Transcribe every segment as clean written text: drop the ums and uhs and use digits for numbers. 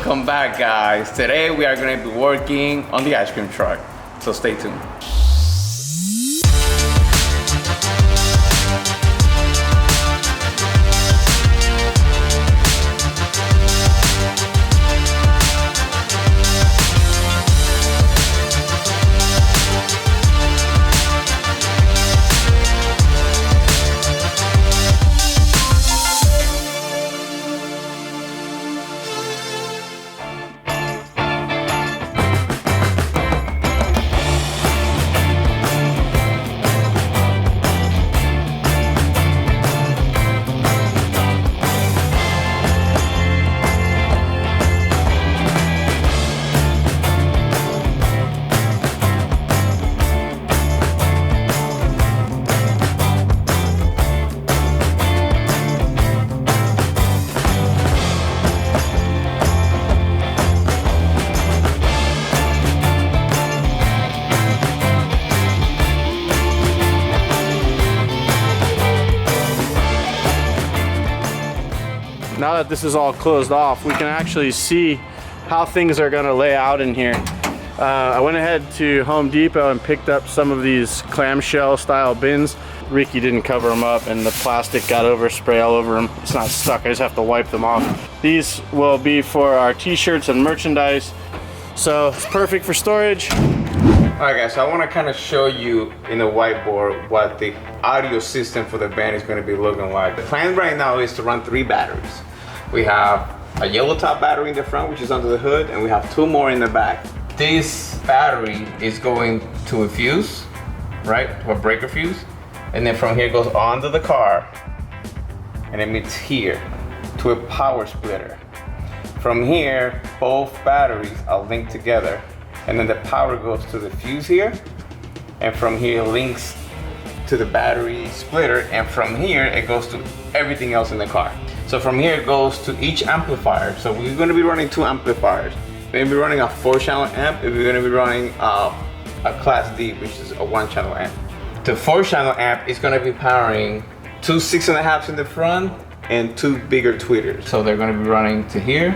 Welcome back, guys. Today we are going to be working on the ice cream truck, so stay tuned. Now that this is all closed off, we can actually see how things are gonna lay out in here. I went ahead to Home Depot and picked up some of these clamshell style bins. Ricky didn't cover them up and the plastic got overspray all over them. It's not stuck, I just have to wipe them off. These will be for our t-shirts and merchandise. So it's perfect for storage. All right, guys, so I want to kind of show you in the whiteboard what the audio system for the band is going to be looking like. The plan right now is to run 3 batteries. We have a yellow top battery in the front, which is under the hood, and we have 2 more in the back. This battery is going to a fuse, right, to a breaker fuse, and then from here it goes onto the car, and it meets here to a power splitter. From here, both batteries are linked together, and then the power goes to the fuse here, and from here links to the battery splitter, and from here it goes to everything else in the car. So from here it goes to each amplifier. So we're going to be running 2 amplifiers. We're going to be running a 4-channel amp, and we're going to be running a Class D, which is a 1-channel amp. The 4-channel amp is going to be powering 2 6.5s in the front and 2 bigger tweeters. So they're going to be running to here,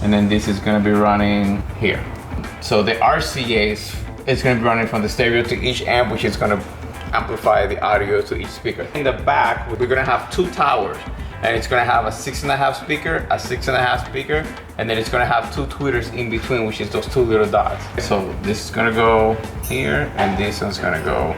and then this is going to be running here. So the RCAs is going to be running from the stereo to each amp, which is going to amplify the audio to each speaker. In the back, we're going to have 2 towers, and it's going to have a 6.5 speaker, a 6.5 speaker, and then it's going to have 2 tweeters in between, which is those 2 little dots. So this is going to go here, and this one's going to go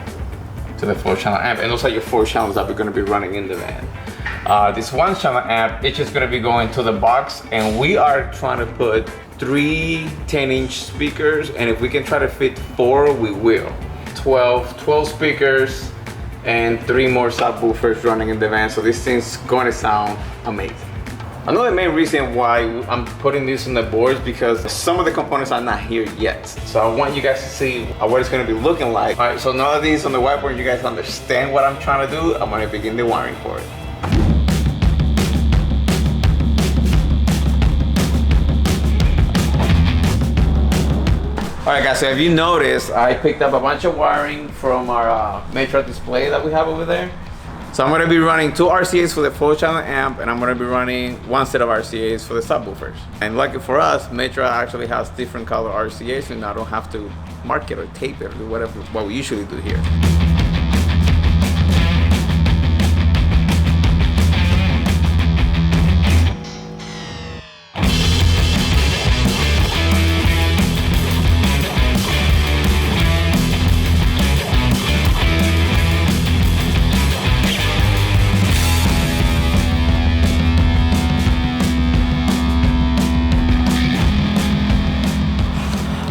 to the 4-channel amp, and those are your 4 channels that we're going to be running in the van. This 1-channel amp, it's just going to be going to the box, and we are trying to put 3 10-inch speakers, and if we can try to fit 4, we will. 12 speakers and 3 more subwoofers running in the van, so this thing's going to sound amazing. Another main reason why I'm putting this on the boards because some of the components are not here yet. So I want you guys to see what it's going to be looking like. All right, so now that these on the whiteboard, you guys understand what I'm trying to do, I'm going to begin the wiring for it. Alright guys, so if you notice, I picked up a bunch of wiring from our Matra display that we have over there. So I'm going to be running 2 RCAs for the 4-channel amp, and I'm going to be running 1 set of RCAs for the subwoofers. And lucky for us, Matra actually has different color RCAs, and I don't have to mark it or tape it or do what we usually do here.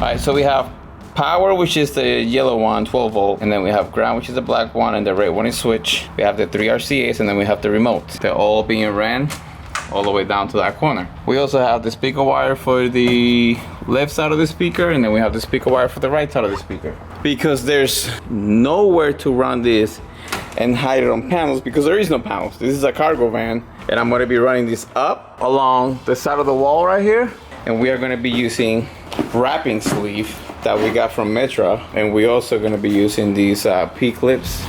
Alright, so we have power, which is the yellow one, 12 volt, and then we have ground, which is the black one, and the red one is switch. We have the 3 RCAs, and then we have the remote. They're all being ran all the way down to that corner. We also have the speaker wire for the left side of the speaker, and then we have the speaker wire for the right side of the speaker. Because there's nowhere to run this and hide it on panels, because there is no panels. This is a cargo van, and I'm going to be running this up along the side of the wall right here, and we are going to be using wrapping sleeve that we got from Matra, and we're also going to be using these P-clips.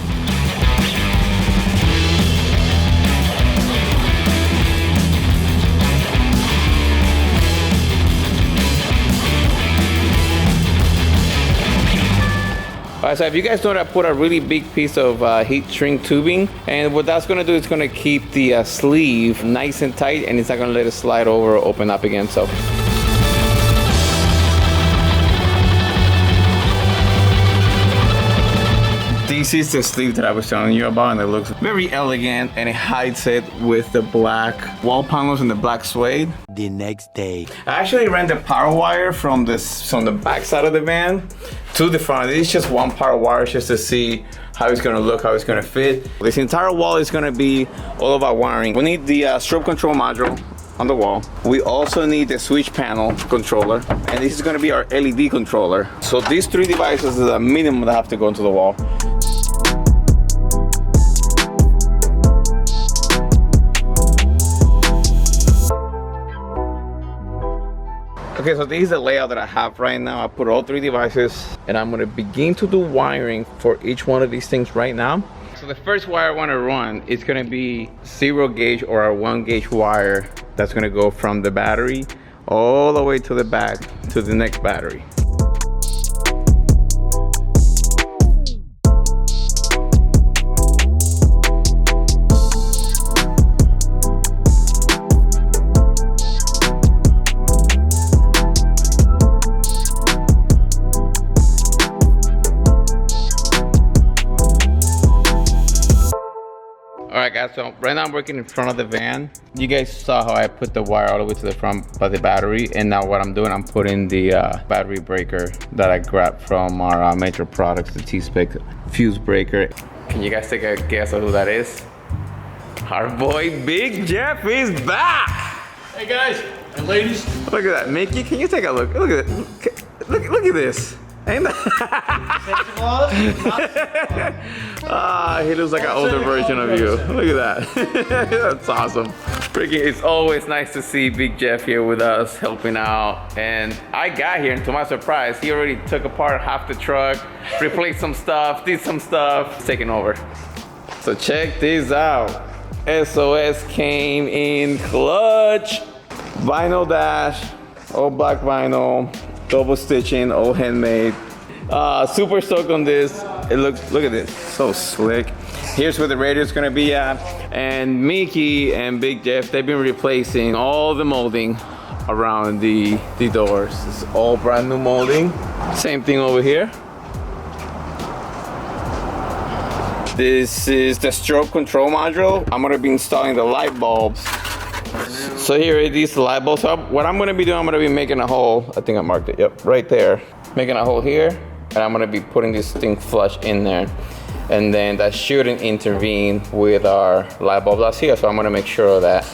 Alright, so if you guys know that, I put a really big piece of heat shrink tubing, and what that's gonna do is gonna keep the sleeve nice and tight, and it's not gonna let it slide over or open up again. So this is the sleeve that I was telling you about, and it looks very elegant, and it hides it with the black wall panels and the black suede. The next day, I actually ran the power wire from the back side of the van to the front. It's just one power wire just to see how it's gonna look, how it's gonna fit. This entire wall is gonna be all of our wiring. We need the strobe control module on the wall. We also need the switch panel controller, and this is gonna be our LED controller. So these three devices is a minimum that have to go into the wall. Okay, so this is the layout that I have right now. I put all three devices, and I'm gonna begin to do wiring for each one of these things right now. So the first wire I wanna run is gonna be 0 gauge or our 1 gauge wire that's gonna go from the battery all the way to the back to the next battery. Alright guys, so right now I'm working in front of the van. You guys saw how I put the wire all the way to the front by the battery, and now what I'm doing, I'm putting the battery breaker that I grabbed from our Metro Products, the T-Spec fuse breaker. Can you guys take a guess of who that is? Our boy Big Jeff is back! Hey guys and ladies. Look at that, Mickey, can you take a look? Look at it, look at this. Ain't that? He looks like an older version of you. Look at that. That's awesome. Freaking, it's always nice to see Big Jeff here with us, helping out. And I got here, and to my surprise, he already took apart half the truck, replaced some stuff, did some stuff, it's taking over. So check this out. SOS came in clutch. Vinyl dash, all black vinyl. Double stitching, all handmade. Super stoked on this. Look at this, so slick. Here's where the radio is gonna be at. And Mickey and Big Jeff, they've been replacing all the molding around the doors. It's all brand new molding. Same thing over here. This is the strobe control module. I'm gonna be installing the light bulbs. So here are these light bulbs. So what I'm gonna be doing, I'm gonna be making a hole. I think I marked it, yep, right there. Making a hole here, and I'm gonna be putting this thing flush in there. And then that shouldn't intervene with our light bulb that's here, so I'm gonna make sure of that.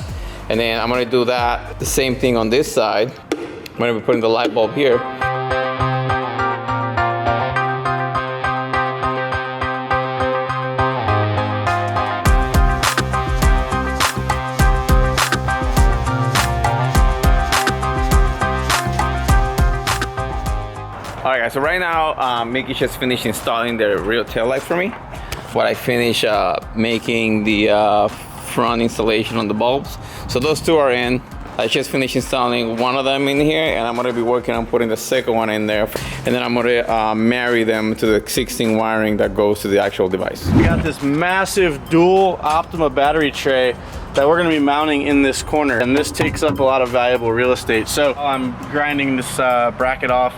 And then I'm gonna do that, the same thing on this side. I'm gonna be putting the light bulb here. Alright guys, so right now, Mickey just finished installing the rear tail light for me. While I finish making the front installation on the bulbs. So those two are in. I just finished installing one of them in here, and I'm gonna be working on putting the second one in there. And then I'm gonna marry them to the 16 wiring that goes to the actual device. We got this massive dual Optima battery tray that we're gonna be mounting in this corner, and this takes up a lot of valuable real estate. So I'm grinding this bracket off.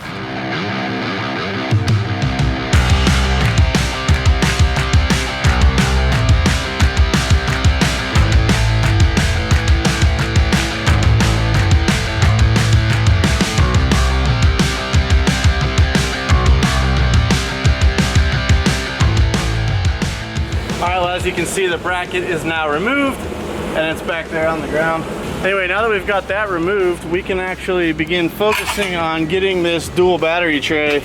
As you can see, the bracket is now removed and it's back there on the ground. Anyway, now that we've got that removed, we can actually begin focusing on getting this dual battery tray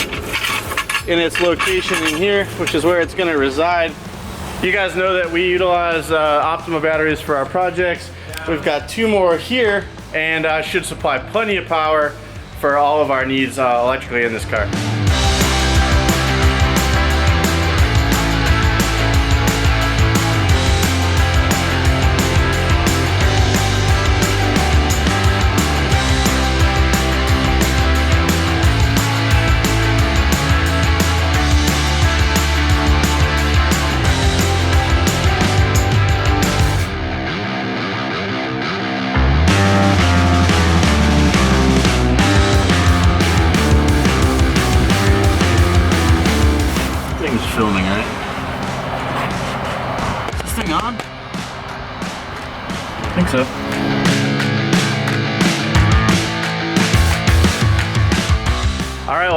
in its location in here, which is where it's going to reside. You guys know that we utilize Optima batteries for our projects. We've got 2 more here, and should supply plenty of power for all of our needs electrically in this car.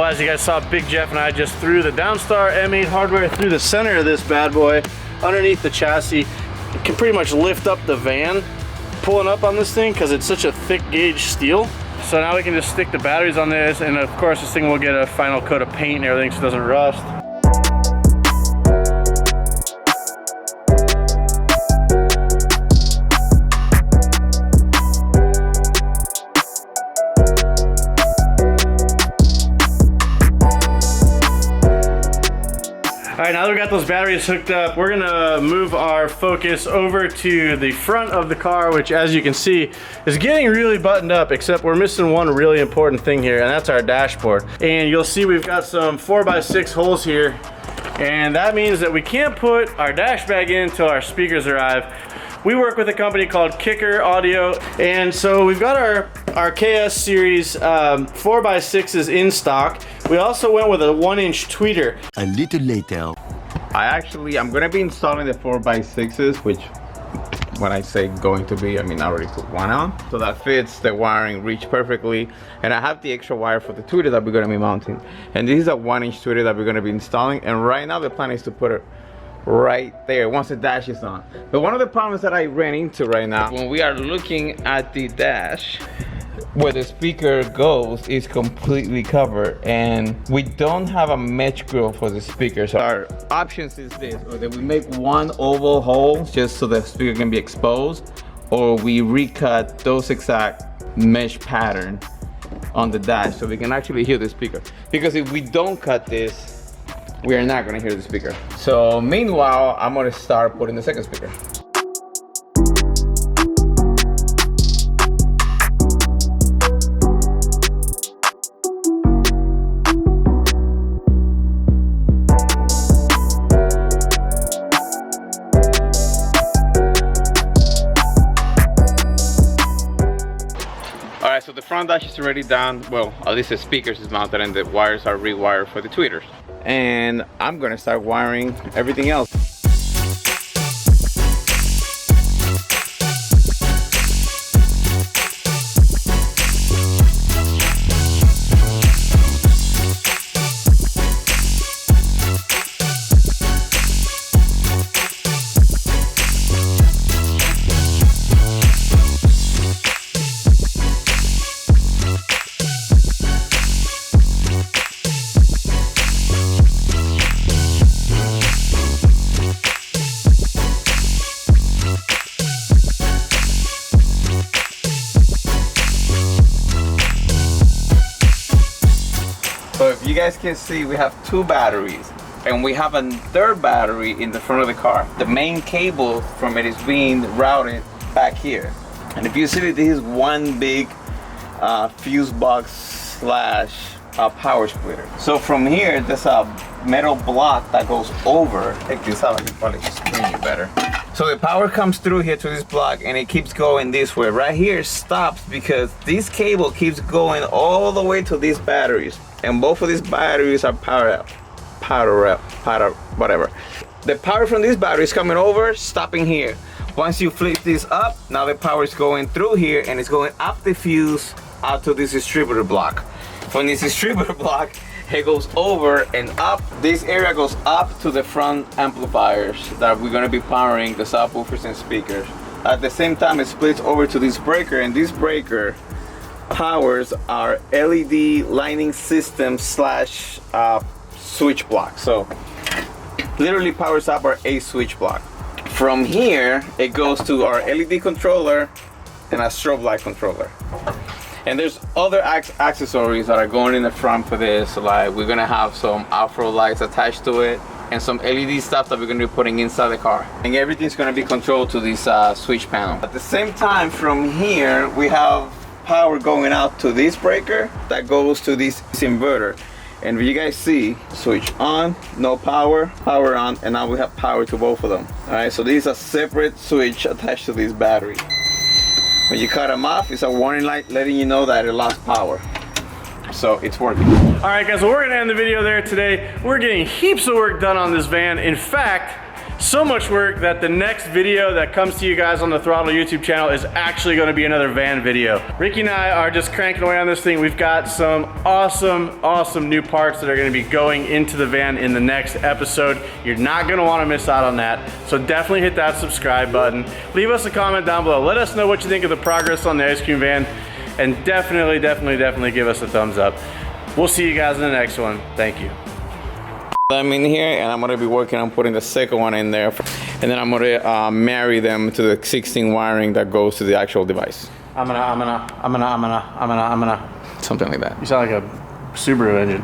realize you guys saw Big Jeff and I just threw the Downstar M8 hardware through the center of this bad boy, underneath the chassis. It can pretty much lift up the van pulling up on this thing because it's such a thick gauge steel. So now we can just stick the batteries on this, and of course this thing will get a final coat of paint and everything so it doesn't rust. All right, now that we got those batteries hooked up, we're gonna move our focus over to the front of the car, which as you can see, is getting really buttoned up, except we're missing one really important thing here, and that's our dashboard. And you'll see we've got some 4x6 holes here, and that means that we can't put our dash bag in until our speakers arrive. We work with a company called Kicker Audio, and so we've got our KS series 4x6s in stock. We also went with a 1-inch tweeter. A little later. I'm gonna be installing the 4x6s, which when I say going to be, I mean I already put one on. So that fits the wiring reach perfectly. And I have the extra wire for the tweeter that we're gonna be mounting. And this is a 1-inch tweeter that we're gonna be installing. And right now the plan is to put it right there once the dash is on. But one of the problems that I ran into right now, when we are looking at the dash, where the speaker goes is completely covered, and we don't have a mesh grill for the speaker. So our options is this: or that we make one oval hole just so the speaker can be exposed, or we recut those exact mesh pattern on the dash so we can actually hear the speaker. Because if we don't cut this, we are not gonna hear the speaker. So meanwhile, I'm gonna start putting the second speaker. Alright, so the front dash is already done. Well, at least the speakers is mounted and the wires are rewired for the tweeters. And I'm gonna start wiring everything else. So if you guys can see, we have two batteries and we have a third battery in the front of the car. The main cable from it is being routed back here. And if you see that this is one big fuse box slash power splitter. So from here, there's a metal block that goes over. Take this out, I can probably explain you better. So the power comes through here to this block and it keeps going this way. Right here it stops because this cable keeps going all the way to these batteries. And both of these batteries are whatever. The power from this battery is coming over, stopping here. Once you flip this up, now the power is going through here and it's going up the fuse out to this distributor block. From this distributor block, it goes over and up. This area goes up to the front amplifiers that we're gonna be powering the subwoofers and speakers. At the same time, it splits over to this breaker, and this breaker powers our LED lighting system slash switch block. So literally powers up our A switch block. From here, it goes to our LED controller and a strobe light controller. And there's other accessories that are going in the front for this. Like we're gonna have some afro lights attached to it and some LED stuff that we're gonna be putting inside the car. And everything's gonna be controlled to this switch panel. At the same time, from here, we have power going out to this breaker that goes to this inverter. And you guys see, switch on, no power, power on, and now we have power to both of them. All right, so this is a separate switch attached to this battery. When you cut them off, it's a warning light letting you know that it lost power. So it's working. All right guys, well, we're gonna end the video there today. We're getting heaps of work done on this van. In fact, So much work that the next video that comes to you guys on the Throtl YouTube channel is actually gonna be another van video. Ricky and I are just cranking away on this thing. We've got some awesome new parts that are gonna be going into the van in the next episode. You're not gonna wanna miss out on that. So definitely hit that subscribe button. Leave us a comment down below. Let us know what you think of the progress on the ice cream van. And definitely give us a thumbs up. We'll see you guys in the next one. Thank you. I'm in here and I'm gonna be working on putting the second one in there, and then I'm gonna marry them to the existing wiring that goes to the actual device. I'm gonna. Something like that. You sound like a Subaru engine.